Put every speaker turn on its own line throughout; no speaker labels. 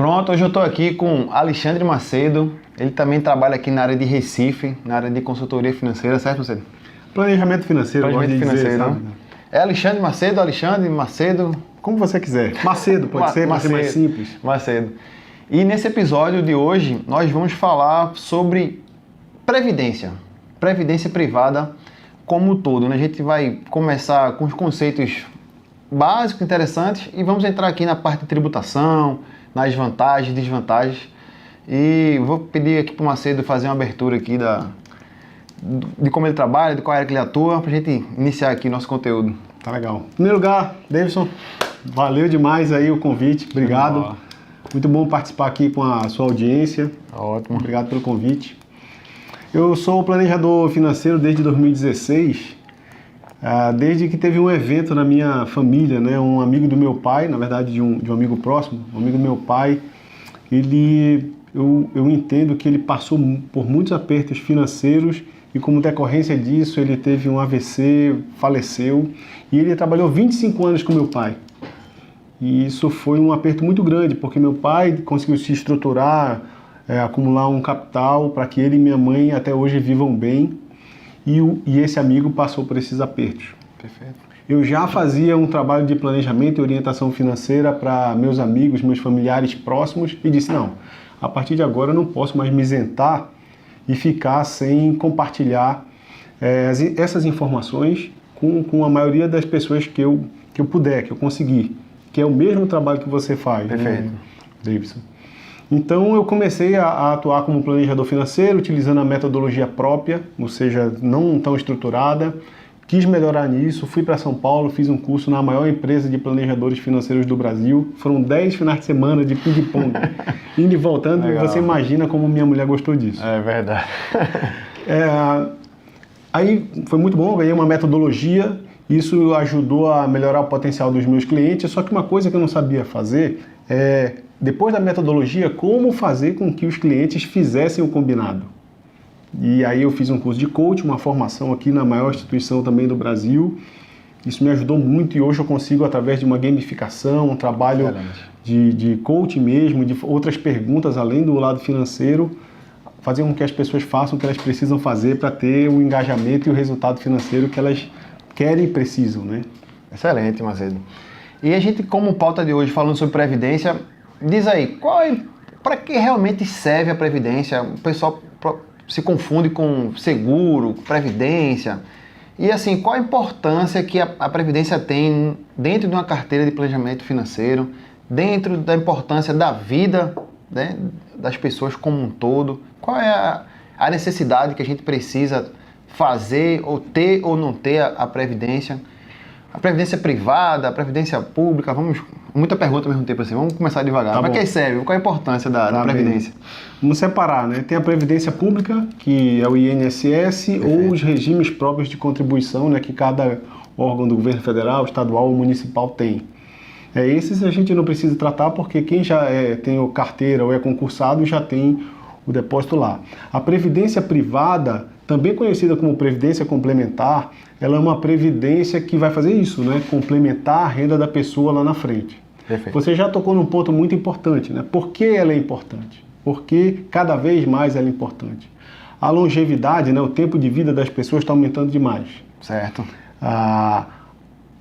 Pronto, hoje eu estou aqui com Alexandre Macedo. Ele também trabalha aqui na área de Recife, na área de consultoria financeira, certo, Macedo?
Planejamento financeiro,
Planejamento financeiro,
dizer,
né? É Alexandre Macedo.
Como você quiser. Macedo, pode ser, mas mais simples.
Macedo. E nesse episódio de hoje, nós vamos falar sobre previdência. Previdência privada como um todo, né? A gente vai começar com os conceitos básicos, interessantes, e vamos entrar aqui na parte de tributação, nas vantagens e desvantagens. E vou pedir aqui para o Macedo fazer uma abertura aqui de como ele trabalha, de qual área que ele atua, para a gente iniciar aqui nosso conteúdo.
Tá legal. Em primeiro lugar, Davidson, valeu demais aí o convite, obrigado. Muito bom participar aqui com a sua audiência.
Ótimo.
Obrigado pelo convite. Eu sou planejador financeiro desde 2016, desde que teve um evento na minha família, né? Um amigo do meu pai, na verdade de um amigo próximo, um amigo do meu pai, eu entendo que ele passou por muitos apertos financeiros e como decorrência disso ele teve um AVC, faleceu, e ele trabalhou 25 anos com meu pai. E isso foi um aperto muito grande, porque meu pai conseguiu se estruturar, acumular um capital para que ele e minha mãe até hoje vivam bem, e esse amigo passou por esses apertos.
Perfeito.
Eu já fazia um trabalho de planejamento e orientação financeira para meus amigos, meus familiares próximos, e disse, não, a partir de agora eu não posso mais me isentar e ficar sem compartilhar essas informações com a maioria das pessoas que eu puder, que eu conseguir, que é o mesmo trabalho que você faz.
Perfeito.
Né, Davidson? Então eu comecei a atuar como planejador financeiro, utilizando a metodologia própria, ou seja, não tão estruturada. Quis melhorar nisso, fui para São Paulo, fiz um curso na maior empresa de planejadores financeiros do Brasil. Foram 10 finais de semana de ping-pong, indo e voltando. Legal. E você imagina como minha mulher gostou disso.
É verdade.
Aí foi muito bom, ganhei uma metodologia. Isso ajudou a melhorar o potencial dos meus clientes. Só que uma coisa que eu não sabia fazer é, depois da metodologia, como fazer com que os clientes fizessem o combinado. E aí eu fiz um curso de coaching, uma formação aqui na maior instituição também do Brasil. Isso me ajudou muito e hoje eu consigo, através de uma gamificação, um trabalho de coaching mesmo, de outras perguntas além do lado financeiro, fazer com que as pessoas façam o que elas precisam fazer para ter o engajamento e o resultado financeiro que elas querem e precisam, né?
Excelente, Macedo. E a gente, como pauta de hoje, falando sobre previdência, diz aí, para que realmente serve a previdência? O pessoal se confunde com seguro, previdência. E assim, qual a importância que a previdência tem dentro de uma carteira de planejamento financeiro, dentro da importância da vida, né, das pessoas como um todo? Qual é a necessidade que a gente precisa fazer, ou ter ou não ter a previdência? A previdência privada, a previdência pública, muita pergunta ao mesmo tempo assim, vamos começar devagar. Para que serve? Qual a importância da previdência?
Bem. Vamos separar, né? Tem a previdência pública, que é o INSS, ou os regimes próprios de contribuição, né, que cada órgão do governo federal, estadual ou municipal tem. Esses a gente não precisa tratar porque quem já tem o carteira ou é concursado já tem o depósito lá. A previdência privada, também conhecida como previdência complementar, ela é uma previdência que vai fazer isso, né? Complementar a renda da pessoa lá na frente.
Perfeito.
Você já tocou num ponto muito importante, né? Por que ela é importante? Porque cada vez mais ela é importante. A longevidade, né? O tempo de vida das pessoas está aumentando demais.
Certo.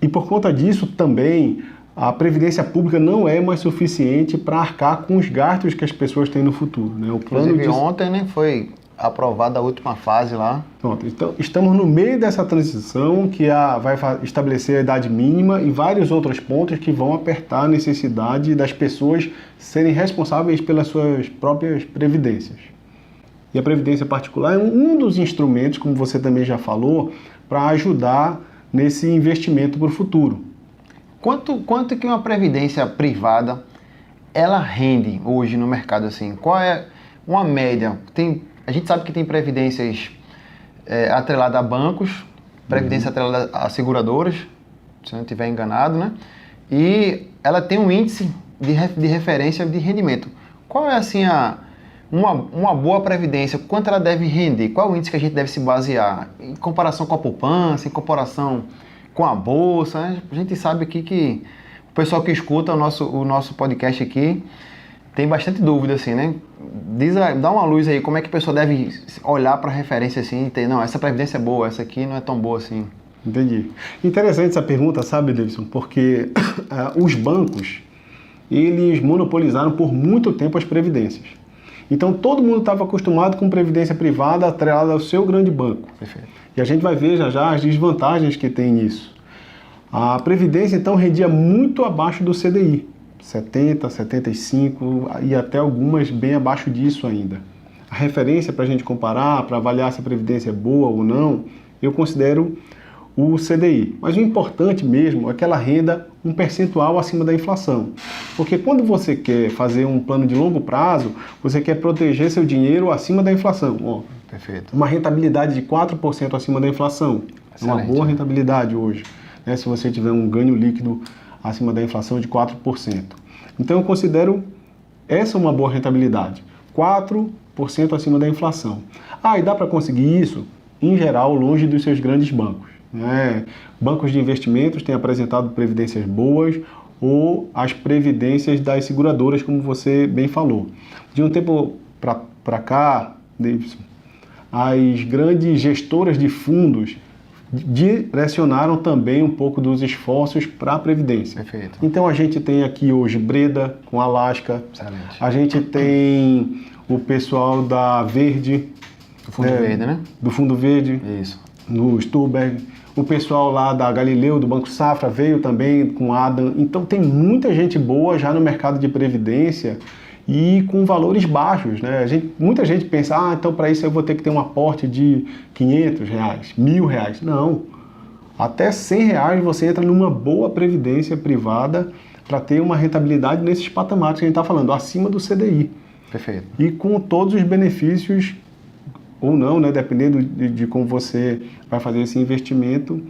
E por conta disso também, a previdência pública não é mais suficiente para arcar com os gastos que as pessoas têm no futuro, né? O plano
Inclusive ontem, né, foi aprovada a última fase lá.
Pronto, então estamos no meio dessa transição que vai estabelecer a idade mínima e vários outros pontos que vão apertar a necessidade das pessoas serem responsáveis pelas suas próprias previdências. E a previdência particular é um dos instrumentos, como você também já falou, para ajudar nesse investimento para o futuro.
Quanto que uma previdência privada ela rende hoje no mercado assim? Qual é uma média? A gente sabe que tem previdências atreladas a bancos, previdência atrelada a seguradoras, se eu não estiver enganado, né? E ela tem um índice de referência de rendimento. Qual é assim uma boa previdência? Quanto ela deve render? Qual é o índice que a gente deve se basear? Em comparação com a poupança, em comparação com a bolsa, né? A gente sabe aqui que o pessoal que escuta o nosso podcast aqui tem bastante dúvida, assim, né? Dá uma luz aí, como é que a pessoa deve olhar para a referência assim e ter, não, essa previdência é boa, essa aqui não é tão boa assim.
Entendi. Interessante essa pergunta, sabe, Davidson? Porque os bancos, eles monopolizaram por muito tempo as previdências. Então todo mundo estava acostumado com previdência privada atrelada ao seu grande banco.
Perfeito.
E a gente vai ver já as desvantagens que tem nisso. A previdência então rendia muito abaixo do CDI, 70, 75 e até algumas bem abaixo disso ainda. A referência para a gente comparar, para avaliar se a previdência é boa ou não, eu considero o CDI. Mas o importante mesmo é que ela renda um percentual acima da inflação. Porque quando você quer fazer um plano de longo prazo, você quer proteger seu dinheiro acima da inflação. Ó,
perfeito.
Uma rentabilidade de 4% acima da inflação. É uma boa rentabilidade hoje, né, se você tiver um ganho líquido acima da inflação de 4%. Então eu considero essa uma boa rentabilidade. 4% acima da inflação. E dá para conseguir isso, em geral, longe dos seus grandes bancos. Bancos de investimentos têm apresentado previdências boas ou as previdências das seguradoras, como você bem falou. De um tempo para cá, Davidson, as grandes gestoras de fundos direcionaram também um pouco dos esforços para a previdência.
Perfeito.
Então a gente tem aqui hoje Breda com Alaska.
Excelente.
A gente tem o pessoal da Verde.
Do Fundo Verde, né?
Do Fundo Verde.
Isso.
No Sturberg. O pessoal lá da Galileu, do Banco Safra, veio também com Adam. Então tem muita gente boa já no mercado de previdência e com valores baixos, né? Muita gente pensa, então para isso eu vou ter que ter um aporte de R$500, R$1.000. Não. Até R$100 você entra numa boa previdência privada para ter uma rentabilidade nesses patamares que a gente está falando, acima do CDI.
Perfeito.
E com todos os benefícios ou não, né? Dependendo de como você vai fazer esse investimento,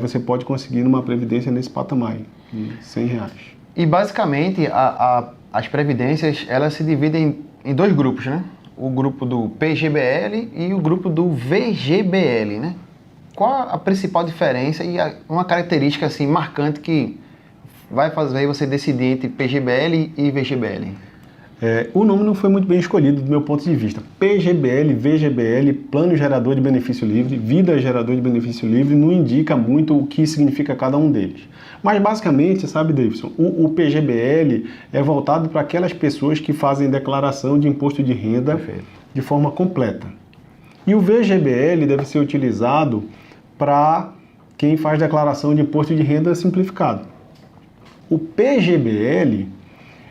você pode conseguir uma previdência nesse patamar, de R$100.
E basicamente as previdências elas se dividem em dois grupos, né? O grupo do PGBL e o grupo do VGBL, né? Qual a principal diferença e uma característica assim marcante que vai fazer você decidir entre PGBL e VGBL?
O nome não foi muito bem escolhido do meu ponto de vista. PGBL, VGBL, Plano Gerador de Benefício Livre, Vida Gerador de Benefício Livre, não indica muito o que significa cada um deles. Mas basicamente, sabe, Davidson, o PGBL é voltado para aquelas pessoas que fazem declaração de imposto de renda de forma completa. E o VGBL deve ser utilizado para quem faz declaração de imposto de renda simplificado. O PGBL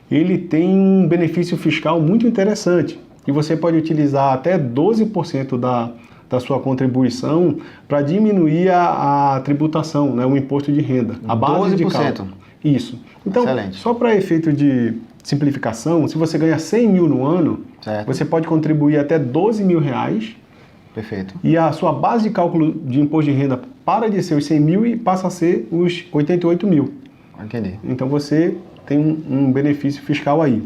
ele tem um benefício fiscal muito interessante e você pode utilizar até 12% da sua contribuição para diminuir a tributação, né, o imposto de renda, a base 12%. De cálculo. Isso. Então, excelente. Só para efeito de simplificação, se você ganha 100 mil no ano, certo, você pode contribuir até R$12 mil.
Perfeito.
E a sua base de cálculo de imposto de renda para de ser os 100 mil e passa a ser os 88 mil.
Entendi.
Então você tem um benefício fiscal aí,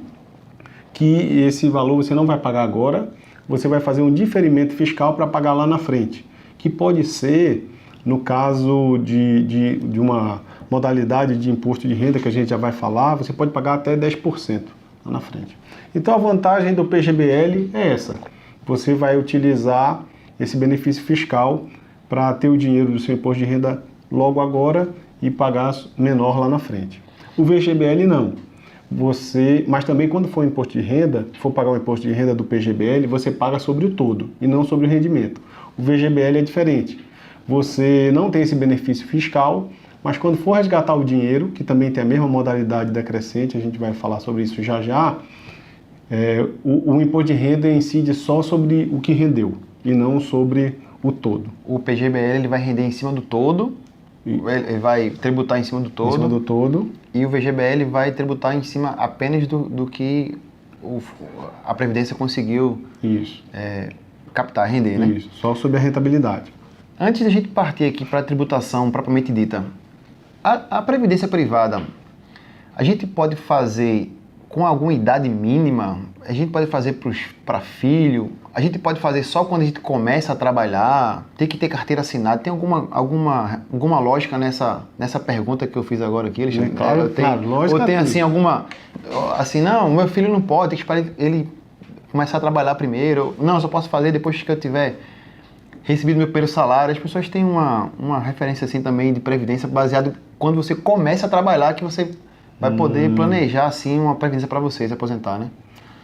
que esse valor você não vai pagar agora, você vai fazer um diferimento fiscal para pagar lá na frente, que pode ser, no caso de uma modalidade de imposto de renda que a gente já vai falar, você pode pagar até 10% lá na frente. Então a vantagem do PGBL é essa, você vai utilizar esse benefício fiscal para ter o dinheiro do seu imposto de renda logo agora e pagar menor lá na frente. O VGBL não. Mas também quando for imposto de renda, for pagar o imposto de renda do PGBL, você paga sobre o todo e não sobre o rendimento. O VGBL é diferente. Você não tem esse benefício fiscal, mas quando for resgatar o dinheiro, que também tem a mesma modalidade decrescente, a gente vai falar sobre isso já, o imposto de renda incide só sobre o que rendeu e não sobre o todo.
O PGBL ele vai render em cima do todo, ele vai tributar em cima do todo.
Em cima do todo.
E o VGBL vai tributar em cima apenas do que a Previdência conseguiu captar, render, né?
Isso, só sobre a rentabilidade.
Antes de a gente partir aqui para a tributação propriamente dita, a Previdência privada, a gente pode fazer com alguma idade mínima, a gente pode fazer para filho, a gente pode fazer só quando a gente começa a trabalhar, tem que ter carteira assinada, tem alguma lógica nessa pergunta que eu fiz agora aqui, Alexandre?
Claro, lógica.
Ou tem assim alguma, assim, não, meu filho não pode, tem que esperar ele começar a trabalhar primeiro, não, eu só posso fazer depois que eu tiver recebido meu primeiro salário. As pessoas têm uma referência assim também de previdência baseado quando você começa a trabalhar, que você vai poder planejar assim uma previdência para você se aposentar, né?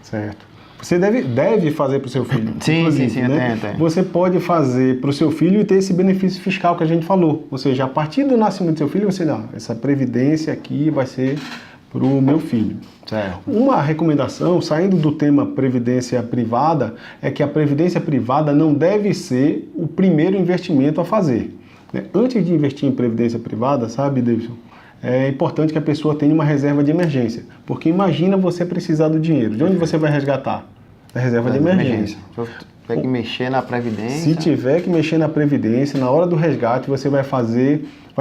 Certo. Você deve fazer para o seu filho.
Sim, né? Tem.
Você pode fazer para o seu filho e ter esse benefício fiscal que a gente falou. Ou seja, a partir do nascimento do seu filho, você dá, essa previdência aqui vai ser para o meu filho.
Certo.
Uma recomendação, saindo do tema previdência privada, é que a previdência privada não deve ser o primeiro investimento a fazer. Antes de investir em previdência privada, sabe, Davidson, é importante que a pessoa tenha uma reserva de emergência. Porque imagina você precisar do dinheiro. De onde você vai resgatar? Da reserva de emergência.
Se tiver que mexer na previdência...
Se tiver que mexer na previdência, na hora do resgate, você vai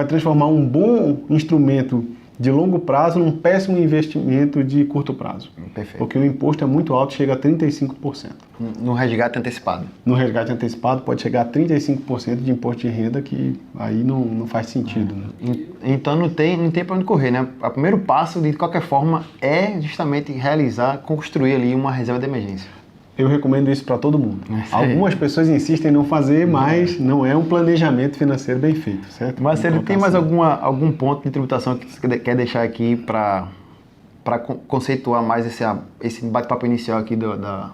transformar um bom instrumento de longo prazo num péssimo investimento de curto prazo.
Perfeito.
Porque o imposto é muito alto, chega a 35%.
No resgate antecipado.
No resgate antecipado pode chegar a 35% de imposto de renda, que aí não faz sentido. Né?
Então não tem para onde correr, né? O primeiro passo, de qualquer forma, é justamente construir ali uma reserva de emergência.
Eu recomendo isso para todo mundo. Algumas pessoas insistem em não fazer, mas não é um planejamento financeiro bem feito, certo?
Marcelo, tem mais algum ponto de tributação que você quer deixar aqui para conceituar mais esse bate-papo inicial aqui da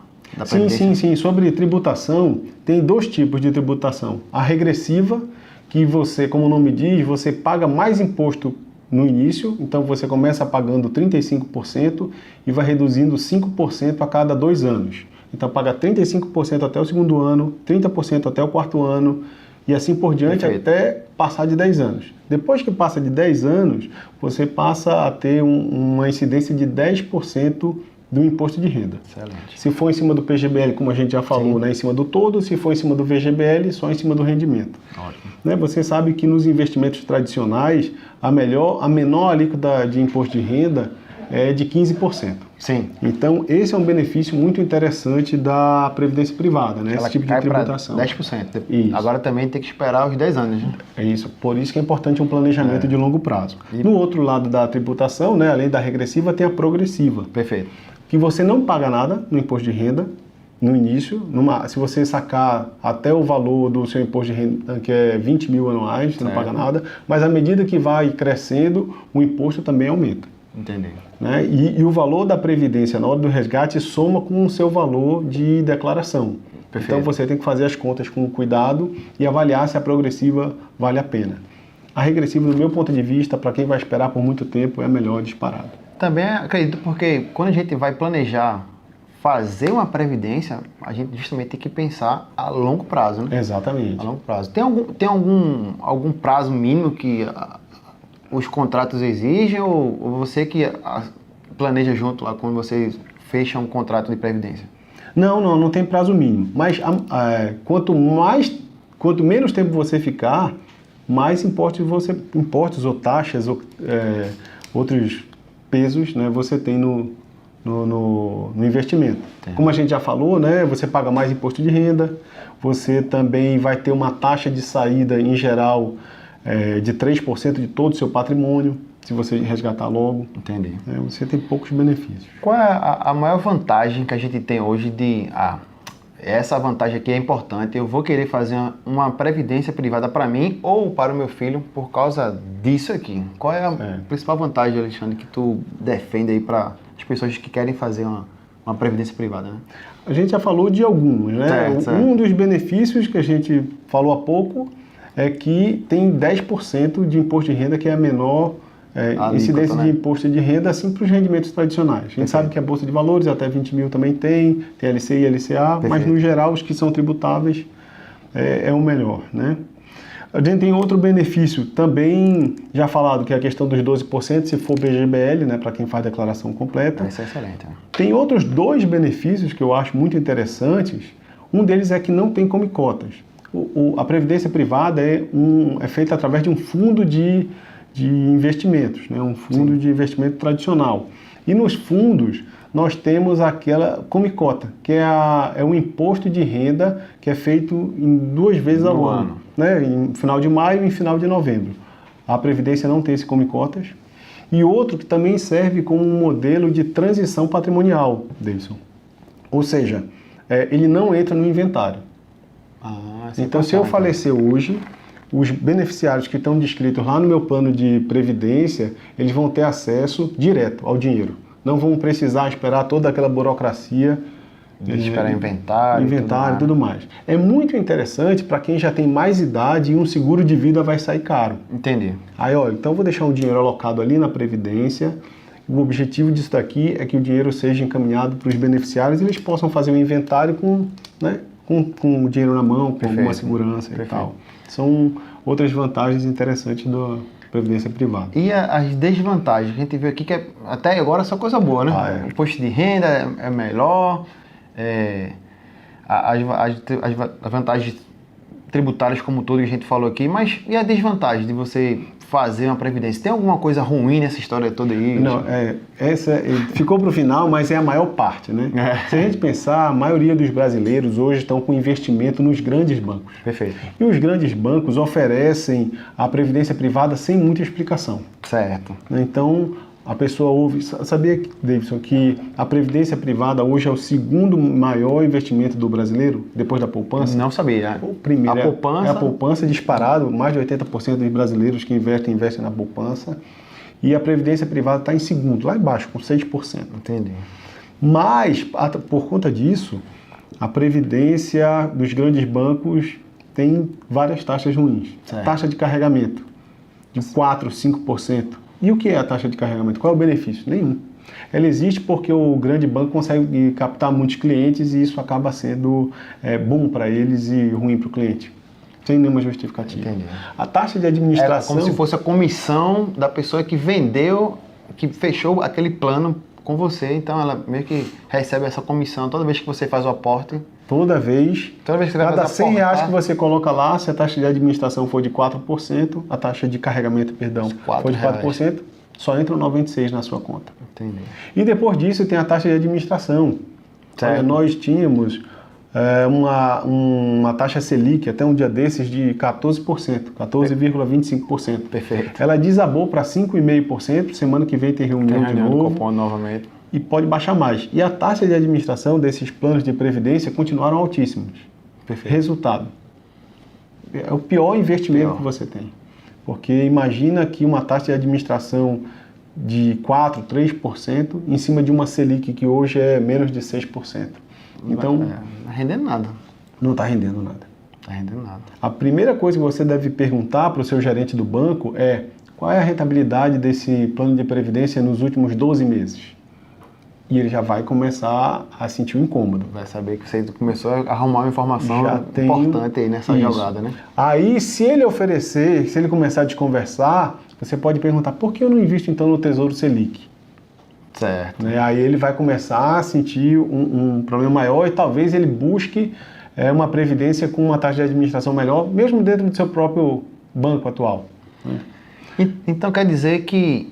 Previdência?
Sim. Sobre tributação, tem dois tipos de tributação. A regressiva, que você, como o nome diz, você paga mais imposto no início, então você começa pagando 35% e vai reduzindo 5% a cada 2 anos. Então paga 35% até o segundo ano, 30% até o quarto ano e assim por diante. Perfeito. Até passar de 10 anos. Depois que passa de 10 anos, você passa a ter uma incidência de 10% do imposto de renda.
Excelente.
Se for em cima do PGBL, como a gente já falou, né, em cima do todo, se for em cima do VGBL, só em cima do rendimento.
Ótimo.
Né, você sabe que nos investimentos tradicionais, a menor alíquota de imposto de renda é de 15%.
Sim.
Então, esse é um benefício muito interessante da Previdência Privada, né?
Ela
esse tipo de tributação.
10%.
Isso.
Agora também tem que esperar os 10 anos, né?
É isso. Por isso que é importante um planejamento de longo prazo. No outro lado da tributação, né, além da regressiva, tem a progressiva.
Perfeito.
Que você não paga nada no imposto de renda no início. Se você sacar até o valor do seu imposto de renda, que é 20 mil anuais, você não paga nada. Mas à medida que vai crescendo, o imposto também aumenta.
Entendi.
Né? E o valor da previdência na hora do resgate soma com o seu valor de declaração. Perfeito. Então você tem que fazer as contas com cuidado e avaliar se a progressiva vale a pena. A regressiva, do meu ponto de vista, para quem vai esperar por muito tempo, é melhor disparado.
Também acredito, porque quando a gente vai planejar fazer uma previdência, a gente justamente tem que pensar a longo prazo, né?
Exatamente.
A longo prazo. Tem algum prazo mínimo que os contratos exigem ou você que planeja junto lá quando você fecha um contrato de previdência?
Não tem prazo mínimo. Mas quanto menos tempo você ficar, mais impostos ou taxas ou outros pesos, né, você tem no investimento. Como a gente já falou, né, você paga mais imposto de renda, você também vai ter uma taxa de saída em geral de 3% de todo o seu patrimônio, se você resgatar logo.
Entendi.
Você tem poucos benefícios.
Qual é a maior vantagem que a gente tem hoje de... essa vantagem aqui é importante, eu vou querer fazer uma previdência privada para mim ou para o meu filho por causa disso aqui. Qual é a principal vantagem, Alexandre, que tu defende aí para as pessoas que querem fazer uma previdência privada, né?
A gente já falou de alguns, né?
Certo.
Um dos benefícios que a gente falou há pouco é que tem 10% de imposto de renda, que é a menor incidência de imposto de renda, assim, para os rendimentos tradicionais. A gente sabe que a Bolsa de Valores até 20 mil também tem LC e LCA, mas no geral os que são tributáveis é o melhor, né? A gente tem outro benefício também já falado, que é a questão dos 12%, se for BGBL, né, para quem faz declaração completa.
Isso é excelente.
Tem outros dois benefícios que eu acho muito interessantes. Um deles é que não tem come cotas. A previdência privada é feita através de um fundo de investimentos, né? Um fundo de investimento tradicional. E nos fundos, nós temos aquela comicota, que é o imposto de renda que é feito em 2 vezes ao ano, né? Em final de maio e em final de novembro. A Previdência não tem esse come-cotas. E outro que também serve como um modelo de transição patrimonial, Davidson. Ou seja, ele não entra no inventário. Então, se eu falecer hoje, os beneficiários que estão descritos lá no meu plano de previdência, eles vão ter acesso direto ao dinheiro. Não vão precisar esperar toda aquela burocracia
de esperar inventário
e tudo mais. É muito interessante para quem já tem mais idade e um seguro de vida vai sair caro.
Entendi.
Aí, olha, então eu vou deixar um dinheiro alocado ali na Previdência. O objetivo disso daqui é que o dinheiro seja encaminhado para os beneficiários e eles possam fazer um inventário com o dinheiro na mão, com alguma segurança e tal. São outras vantagens interessantes da Previdência privada.
E as desvantagens? A gente viu aqui que até agora é só coisa boa, né? O imposto de renda é melhor, as vantagens tributárias como tudo que a gente falou aqui, mas e a desvantagem de você fazer uma previdência? Tem alguma coisa ruim nessa história toda aí?
Não, essa ficou para o final, mas é a maior parte, né? Se a gente pensar, a maioria dos brasileiros hoje estão com investimento nos grandes bancos.
Perfeito.
E os grandes bancos oferecem a previdência privada sem muita explicação.
Certo.
Então, a pessoa ouve... Sabia, Davidson, que a previdência privada hoje é o segundo maior investimento do brasileiro, depois da poupança?
Não sabia.
O primeiro
a poupança...
é a poupança disparado, mais de 80% dos brasileiros que investem na poupança. E a previdência privada está em segundo, lá embaixo, com 6%.
Entendi.
Mas, por conta disso, a previdência dos grandes bancos tem várias taxas ruins.
Certo.
Taxa de carregamento de 4%, 5%. E o que é a taxa de carregamento? Qual é o benefício? Nenhum. Ela existe porque o grande banco consegue captar muitos clientes e isso acaba sendo bom para eles e ruim para o cliente. Sem nenhuma justificativa.
Entendi.
A taxa de administração...
É como se fosse a comissão da pessoa que vendeu, que fechou aquele plano com você. Então ela meio que recebe essa comissão toda vez que você faz o aporte.
Toda vez que você vai
cada
fazer R$100 que você coloca lá, se a taxa de administração for de 4%, a taxa de carregamento, for de 4%, só entra 96 na sua conta.
Entendi.
E depois disso tem a taxa de administração. Olha, nós tínhamos uma taxa Selic até um dia desses de 14%, 14,25%.
Perfeito.
Ela desabou para 5,5%, semana que vem tem reunião de novo.
Copom novamente.
E pode baixar mais. E a taxa de administração desses planos de previdência continuaram altíssimos.
Perfeito.
Resultado. É o pior investimento que você tem. Porque imagina que uma taxa de administração de 4%, 3% em cima de uma Selic que hoje é menos de 6%. Então,
não está rendendo nada.
Não está rendendo nada.
Está rendendo nada.
A primeira coisa que você deve perguntar para o seu gerente do banco é qual é a rentabilidade desse plano de previdência nos últimos 12 meses. E ele já vai começar a sentir um incômodo.
Vai saber que você começou a arrumar uma informação importante aí nessa jogada, né?
Aí, se ele oferecer, se ele começar a te conversar, você pode perguntar, por que eu não invisto então no Tesouro Selic?
Certo.
Aí ele vai começar a sentir um problema maior e talvez ele busque uma previdência com uma taxa de administração melhor, mesmo dentro do seu próprio banco atual.
Então quer dizer que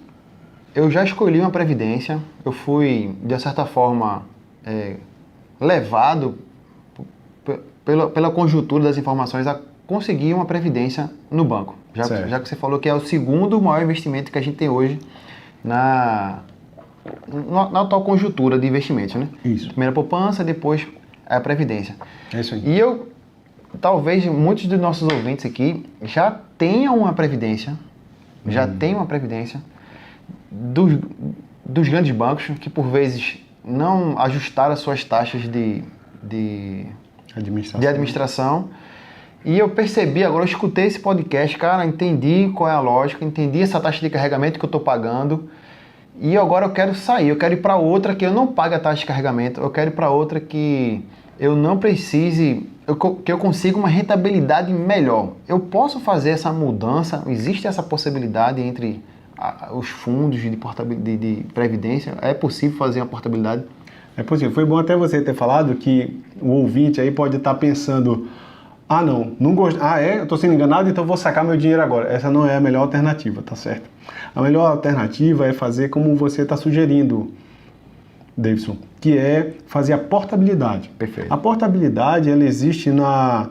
eu já escolhi uma previdência, eu fui, de certa forma, levado pela conjuntura das informações a conseguir uma previdência no banco. Já que você falou que é o segundo maior investimento que a gente tem hoje na atual conjuntura de investimentos, né?
Isso.
Primeiro a poupança, depois a previdência.
É isso aí.
E talvez muitos dos nossos ouvintes aqui já tenham uma previdência, dos grandes bancos, que por vezes não ajustaram as suas taxas de administração. E eu percebi, agora eu escutei esse podcast, cara, entendi qual é a lógica, entendi essa taxa de carregamento que eu estou pagando. E agora eu quero sair, eu quero ir para outra que eu não pague a taxa de carregamento, eu quero ir para outra que eu não precise, que eu consiga uma rentabilidade melhor. Eu posso fazer essa mudança? Existe essa possibilidade entre os fundos de previdência? É possível fazer uma portabilidade?
É possível. Foi bom até você ter falado que o ouvinte aí pode estar pensando, não gosto, eu estou sendo enganado, então vou sacar meu dinheiro agora. Essa não é a melhor alternativa, tá certo? A melhor alternativa é fazer como você está sugerindo. Davidson, que é fazer a portabilidade.
Perfeito.
A portabilidade, ela existe na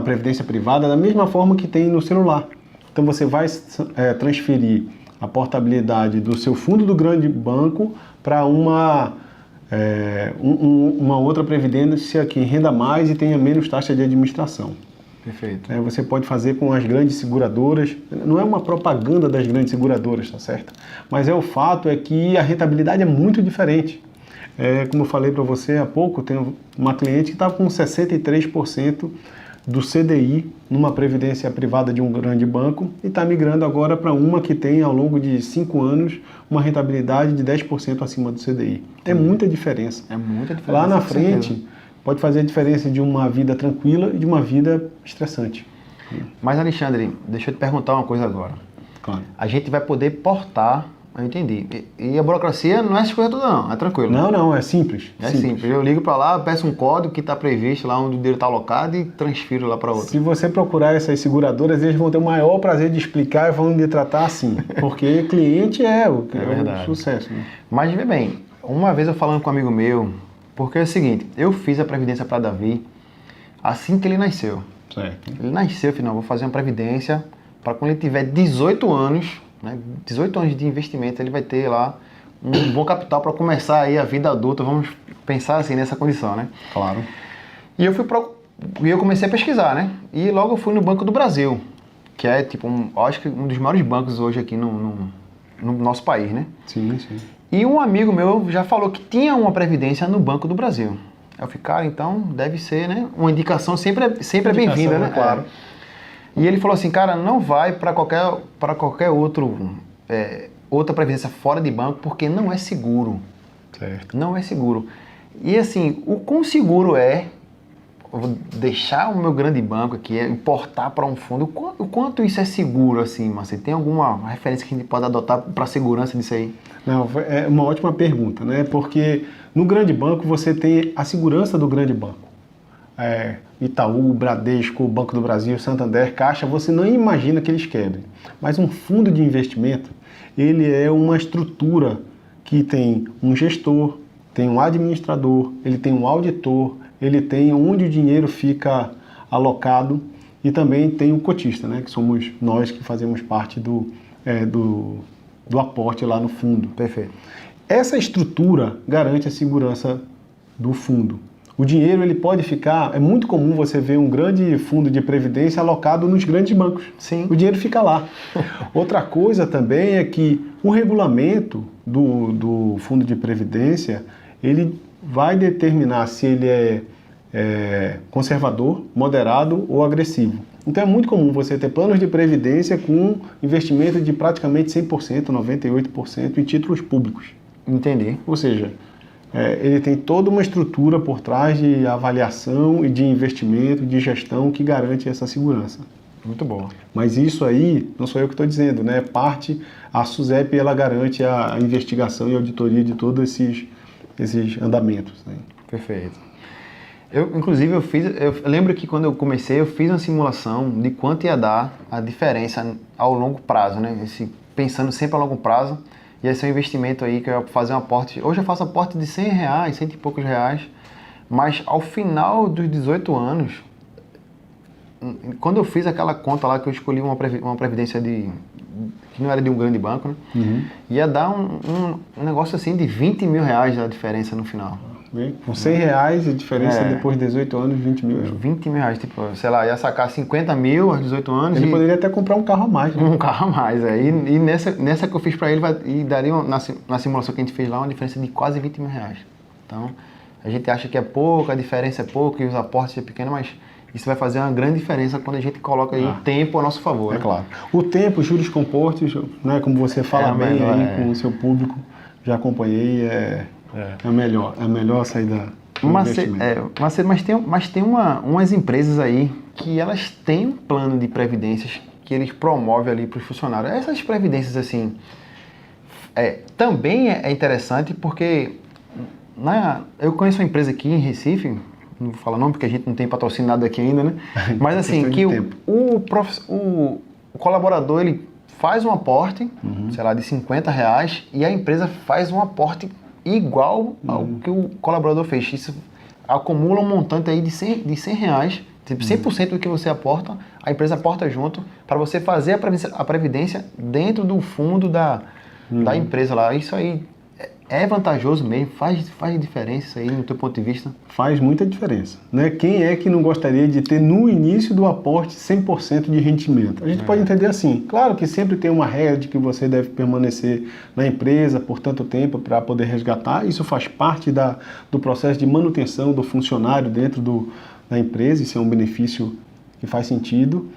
previdência privada da mesma forma que tem no celular. Então você vai transferir a portabilidade do seu fundo do grande banco para uma outra previdência que renda mais e tenha menos taxa de administração.
Perfeito.
Você pode fazer com as grandes seguradoras, não é uma propaganda das grandes seguradoras, tá certo? Mas o fato é que a rentabilidade é muito diferente. Como eu falei para você há pouco, tem uma cliente que estava com 63% do CDI numa previdência privada de um grande banco e está migrando agora para uma que tem, ao longo de 5 anos, uma rentabilidade de 10% acima do CDI. É muita diferença.
É muita diferença.
Lá na frente, pode fazer a diferença de uma vida tranquila e de uma vida estressante.
Mas, Alexandre, deixa eu te perguntar uma coisa agora.
Claro.
A gente vai poder portar, eu entendi. E a burocracia não é essa coisa toda não, é tranquilo.
Não, é simples.
É simples. Eu ligo para lá, peço um código que está previsto lá onde o dinheiro está alocado e transfiro lá para outra.
Se você procurar essas seguradoras, eles vão ter o maior prazer de explicar e vão lhe tratar assim. Porque cliente é o sucesso. Né?
Mas, vê bem, uma vez eu falando com um amigo meu, porque é o seguinte, eu fiz a previdência para Davi assim que ele nasceu.
Certo.
Ele nasceu, eu falei, não, vou fazer uma previdência para quando ele tiver 18 anos, né, 18 anos de investimento, ele vai ter lá um bom capital para começar aí a vida adulta, vamos pensar assim nessa condição, né?
Claro.
E eu comecei a pesquisar, né? E logo eu fui no Banco do Brasil, que é tipo, acho que um dos maiores bancos hoje aqui no nosso país, né?
Sim, sim.
E um amigo meu já falou que tinha uma previdência no Banco do Brasil. Eu falei, cara, então deve ser, né? Uma indicação sempre é bem-vinda, né?
Claro.
E ele falou assim, cara, não vai para qualquer outra previdência fora de banco, porque não é seguro.
Certo.
Não é seguro. E assim, o quão seguro é eu vou deixar o meu grande banco aqui, importar para um fundo, o quanto isso é seguro assim, Marcelo? Tem alguma referência que a gente pode adotar para a segurança disso aí?
Não, é uma ótima pergunta, né? Porque no grande banco você tem a segurança do grande banco. Itaú, Bradesco, Banco do Brasil, Santander, Caixa, você não imagina que eles quebrem. Mas um fundo de investimento, ele é uma estrutura que tem um gestor, tem um administrador, ele tem um auditor, ele tem onde o dinheiro fica alocado e também tem o cotista, né? Que somos nós que fazemos parte do aporte lá no fundo.
Perfeito.
Essa estrutura garante a segurança do fundo. O dinheiro ele pode ficar, é muito comum você ver um grande fundo de previdência alocado nos grandes bancos.
Sim.
O dinheiro fica lá. Outra coisa também é que o regulamento do fundo de previdência, ele vai determinar se ele é conservador, moderado ou agressivo. Então é muito comum você ter planos de previdência com investimento de praticamente 100%, 98% em títulos públicos.
Entendi.
Ou seja, ele tem toda uma estrutura por trás de avaliação e de investimento, de gestão que garante essa segurança.
Muito bom.
Mas isso aí, não sou eu que estou dizendo, né? A SUSEP, ela garante a investigação e auditoria de todos esses andamentos. Né?
Perfeito. Inclusive, eu lembro que quando eu comecei, eu fiz uma simulação de quanto ia dar a diferença ao longo prazo, né? Pensando sempre a longo prazo, ia ser um investimento aí que eu ia fazer um aporte. Hoje eu faço aporte de R$100, cento e poucos reais, mas ao final dos 18 anos, quando eu fiz aquela conta lá que eu escolhi uma previdência que não era de um grande banco, né?
Uhum.
Ia dar um negócio assim de R$20 mil a diferença no final.
Com R$100 a diferença depois de 18 anos, R$20 mil.
R$20 mil, tipo, sei lá, ia sacar 50 mil aos 18 anos.
Ele poderia até comprar um carro a mais. Né?
Um carro a mais, E nessa que eu fiz para ele, daria, na simulação que a gente fez lá, uma diferença de quase R$20 mil. Então, a gente acha que é pouco, a diferença é pouco e os aportes são pequenos, mas isso vai fazer uma grande diferença quando a gente coloca aí o tempo a nosso favor.
É claro. O tempo, os juros compostos, né, como você fala bem aí com o seu público, já acompanhei, é a melhor saída do investimento.
Mas tem umas empresas aí que elas têm um plano de previdências que eles promovem ali para os funcionários. Essas previdências, assim, também é interessante porque eu conheço uma empresa aqui em Recife, não vou falar nome porque a gente não tem patrocinado aqui ainda, né? Mas assim, que o colaborador, ele faz um aporte, sei lá, de R$ 50 e a empresa faz um aporte igual ao que o colaborador fez. Isso acumula um montante aí de R$ 100, tipo 100% do que você aporta, a empresa aporta junto para você fazer a previdência dentro do fundo da empresa lá. Isso aí é vantajoso mesmo, faz diferença isso aí no teu ponto de vista?
Faz muita diferença, né? Quem é que não gostaria de ter no início do aporte 100% de rendimento? A gente pode entender assim, claro que sempre tem uma regra de que você deve permanecer na empresa por tanto tempo para poder resgatar, isso faz parte do processo de manutenção do funcionário dentro da empresa, isso é um benefício que faz sentido.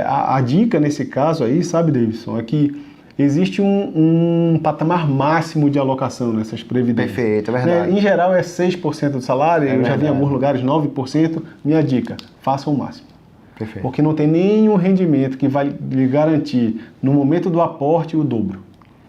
A dica nesse caso aí, sabe, Davidson, é que existe um patamar máximo de alocação nessas previdências.
Perfeito, é verdade.
Em geral é 6% do salário, eu já vi em alguns lugares 9%. Minha dica, faça o máximo.
Perfeito.
Porque não tem nenhum rendimento que vai lhe garantir, no momento do aporte, o dobro.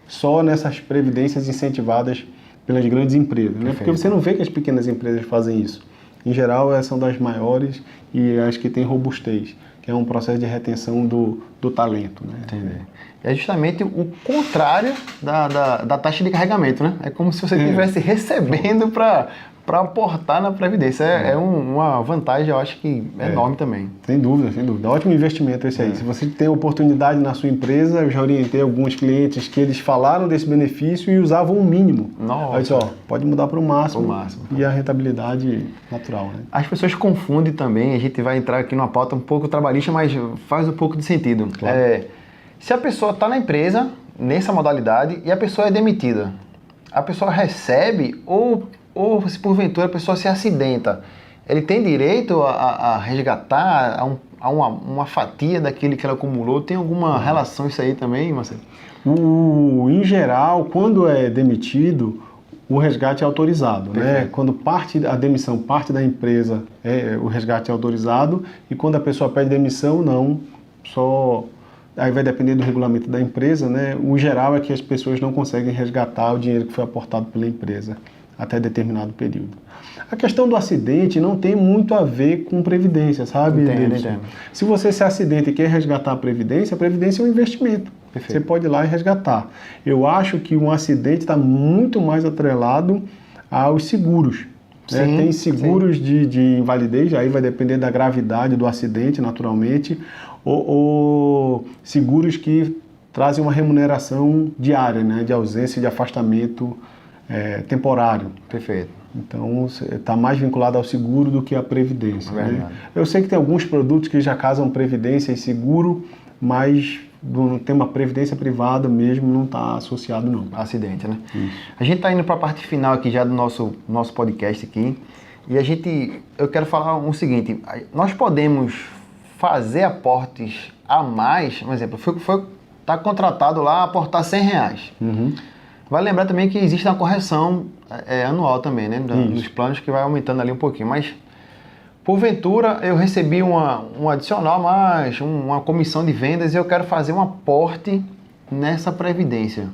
Só nessas previdências incentivadas pelas grandes empresas. Né? Porque você não vê que as pequenas empresas fazem isso. Em geral, são das maiores e as que têm robustez, que é um processo de retenção do talento. Né?
Entendi. É justamente o contrário da taxa de carregamento, né? É como se você estivesse recebendo para aportar na Previdência. É uma vantagem, eu acho que enorme também.
Sem dúvida, sem dúvida. Ótimo investimento esse aí. Se você tem oportunidade na sua empresa, eu já orientei alguns clientes que eles falaram desse benefício e usavam o mínimo.
Nossa.
Aí disse, pode mudar para o máximo.
máximo.
E a rentabilidade natural. Né?
As pessoas confundem também, a gente vai entrar aqui numa pauta um pouco trabalhista, mas faz um pouco de sentido.
Claro.
Se a pessoa está na empresa, nessa modalidade, e a pessoa é demitida, a pessoa recebe ou se porventura a pessoa se acidenta, ele tem direito a resgatar a uma fatia daquele que ela acumulou? Tem alguma relação isso aí também, Marcelo?
Em geral, quando é demitido, o resgate é autorizado. Né? Quando a demissão parte da empresa, o resgate é autorizado, e quando a pessoa pede demissão, não, só... Aí vai depender do regulamento da empresa, né? O geral é que as pessoas não conseguem resgatar o dinheiro que foi aportado pela empresa até determinado período. A questão do acidente não tem muito a ver com previdência, sabe?
Entendo.
Se você se acidenta e quer resgatar a previdência é um investimento.
Perfeito.
Você pode ir lá e resgatar. Eu acho que um acidente está muito mais atrelado aos seguros. Né? Tem seguros de invalidez, aí vai depender da gravidade do acidente, naturalmente, ou seguros que trazem uma remuneração diária, né? De ausência e de afastamento temporário.
Perfeito.
Então, está mais vinculado ao seguro do que à previdência. Né? Eu sei que tem alguns produtos que já casam previdência e seguro, mas no tema previdência privada mesmo não está associado não.
Acidente, né?
Isso.
A gente está indo para a parte final aqui já do nosso podcast aqui, e eu quero falar o seguinte: nós podemos fazer aportes a mais, por exemplo, está contratado lá a aportar R$100. Vale lembrar também que existe uma correção anual também, né? Dos planos, que vai aumentando ali um pouquinho, mas porventura eu recebi um adicional mais, uma comissão de vendas, e eu quero fazer um aporte nessa previdência.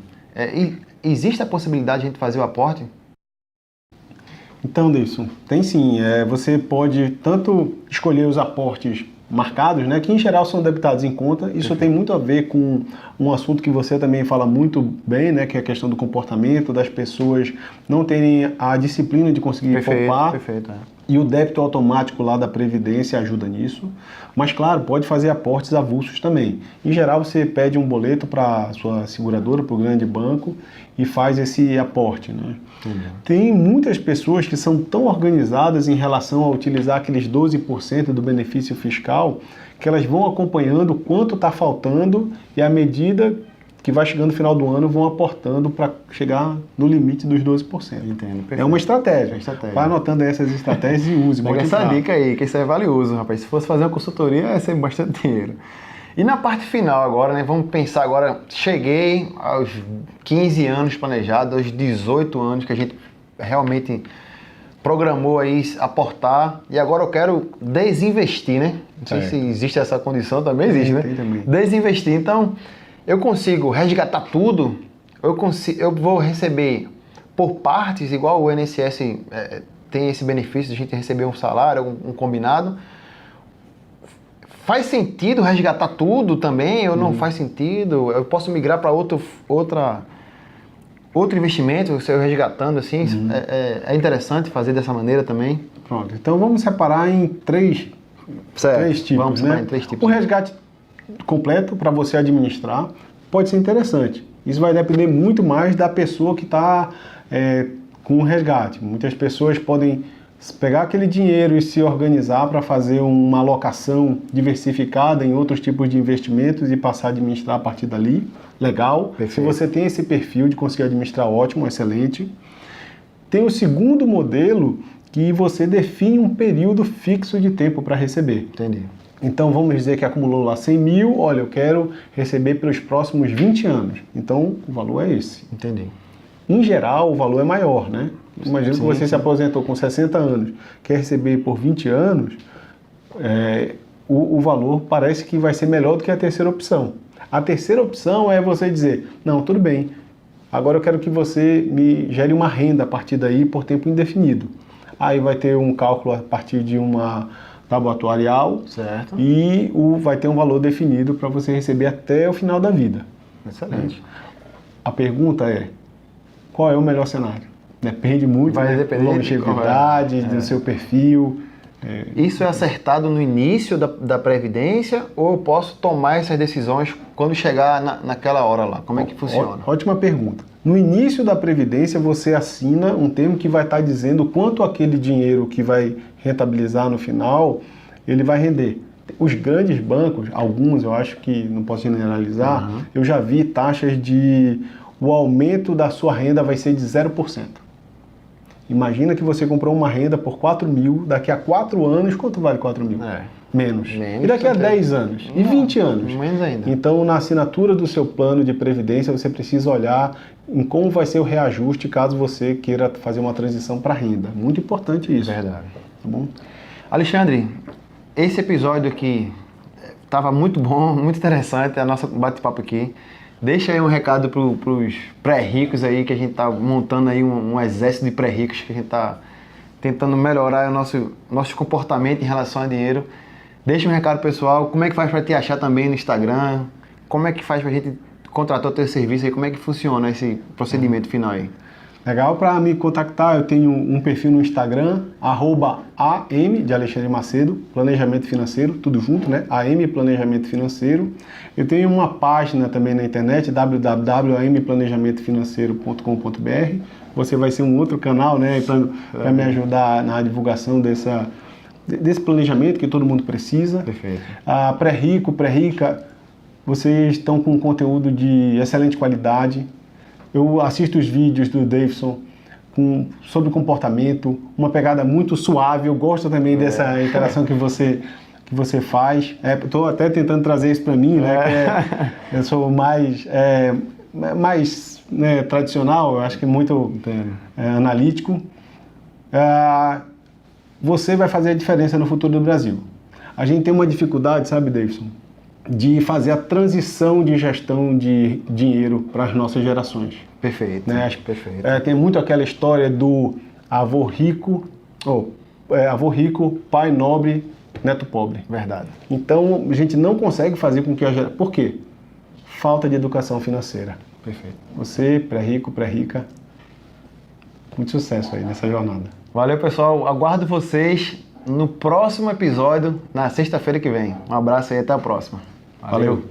Existe a possibilidade de a gente fazer o aporte?
Então, Deilson, tem sim. Você pode tanto escolher os aportes marcados, né, que em geral são debitados em conta. Isso tem muito a ver com um assunto que você também fala muito bem, né, que é a questão do comportamento das pessoas não terem a disciplina de conseguir poupar.
Perfeito.
E o débito automático lá da Previdência ajuda nisso. Mas, claro, pode fazer aportes avulsos também. Em geral, você pede um boleto para a sua seguradora, para o grande banco, e faz esse aporte. Né? Tem muitas pessoas que são tão organizadas em relação a utilizar aqueles 12% do benefício fiscal, que elas vão acompanhando quanto está faltando, e à medida que vai chegando no final do ano, vão aportando para chegar no limite dos 12%.
Entendo, perfeito.
É uma estratégia. Vai anotando essas estratégias e use.
Pega essa dica aí, que isso é valioso, rapaz. Se fosse fazer uma consultoria, ia ser bastante dinheiro. E na parte final agora, né? Vamos pensar agora, cheguei aos 15 anos planejados, aos 18 anos que a gente realmente programou aí aportar, e agora eu quero desinvestir, né? Não sei se existe essa condição, também existe, né?
Tem também.
Desinvestir, então... Eu consigo resgatar tudo? Eu vou receber por partes, igual o INSS tem esse benefício de a gente receber um salário, um combinado? Faz sentido resgatar tudo também ou não faz sentido? Eu posso migrar para outro investimento, se eu resgatando assim? É interessante fazer dessa maneira também?
Pronto, então vamos separar em três tipos.
Vamos separar
né?
em 3 tipos.
O resgate completo para você administrar pode ser interessante. Isso vai depender muito mais da pessoa que está com o resgate. Muitas pessoas podem pegar aquele dinheiro e se organizar para fazer uma alocação diversificada em outros tipos de investimentos e passar a administrar a partir dali. Legal.
Perfeito.
Se você tem esse perfil de conseguir administrar, ótimo, excelente. Tem o segundo modelo que você define um período fixo de tempo para receber.
Entendi.
Então vamos dizer que acumulou lá 100 mil, olha, eu quero receber pelos próximos 20 anos. Então o valor é esse.
Entendi.
Em geral, o valor é maior, né? Imagina que você se aposentou com 60 anos, quer receber por 20 anos, o valor parece que vai ser melhor do que a terceira opção. A terceira opção é você dizer, não, tudo bem, agora eu quero que você me gere uma renda a partir daí por tempo indefinido. Aí vai ter um cálculo a partir de uma tábua atuarial,
certo,
e vai ter um valor definido para você receber até o final da vida.
Excelente.
A pergunta é, qual é o melhor cenário? Depende muito da longevidade, do seu perfil.
Isso é acertado no início da Previdência ou eu posso tomar essas decisões quando chegar naquela hora lá? Como é que funciona?
Ótima pergunta. No início da Previdência, você assina um termo que vai estar dizendo quanto aquele dinheiro que vai rentabilizar no final, ele vai render. Os grandes bancos, alguns eu acho que não posso generalizar, eu já vi taxas de o aumento da sua renda vai ser de 0%. Imagina que você comprou uma renda por 4 mil, daqui a 4 anos, quanto vale 4 mil? Menos. E daqui a 10 anos? E 20 anos?
Menos ainda.
Então, na assinatura do seu plano de previdência, você precisa olhar em como vai ser o reajuste caso você queira fazer uma transição para renda. Muito importante isso.
Verdade.
Tá bom?
Alexandre, esse episódio aqui estava muito bom, muito interessante, a nossa bate-papo aqui. Deixa aí um recado para os pré-ricos aí, que a gente está montando aí um exército de pré-ricos, que a gente está tentando melhorar o nosso comportamento em relação a dinheiro. Deixa um recado pessoal, como é que faz para te achar também no Instagram? Como é que faz para a gente contratar o teu serviço aí? Como é que funciona esse procedimento final aí?
Legal, para me contactar, eu tenho um perfil no Instagram, @AM, de Alexandre Macedo, Planejamento Financeiro, tudo junto, né? AM Planejamento Financeiro. Eu tenho uma página também na internet, www.amplanejamentofinanceiro.com.br. Você vai ser um outro canal, né, para me ajudar na divulgação desse planejamento que todo mundo precisa.
Perfeito.
A Pré-Rico, Pré-Rica, vocês estão com conteúdo de excelente qualidade. Eu assisto os vídeos do Davidson sobre comportamento, uma pegada muito suave. Eu gosto também dessa interação que você faz. Estou até tentando trazer isso para mim, né? Eu sou mais tradicional, eu acho que muito analítico. Você vai fazer a diferença no futuro do Brasil. A gente tem uma dificuldade, sabe, Davidson, de fazer a transição de gestão de dinheiro para as nossas gerações.
Perfeito,
né?
Perfeito.
Tem muito aquela história do avô rico, pai nobre, neto pobre.
Verdade.
Então, a gente não consegue fazer com que a geração... Por quê? Falta de educação financeira.
Perfeito.
Você, pré-rico, pré-rica, muito sucesso aí nessa jornada.
Valeu, pessoal. Aguardo vocês no próximo episódio, na sexta-feira que vem. Um abraço e até a próxima.
Valeu.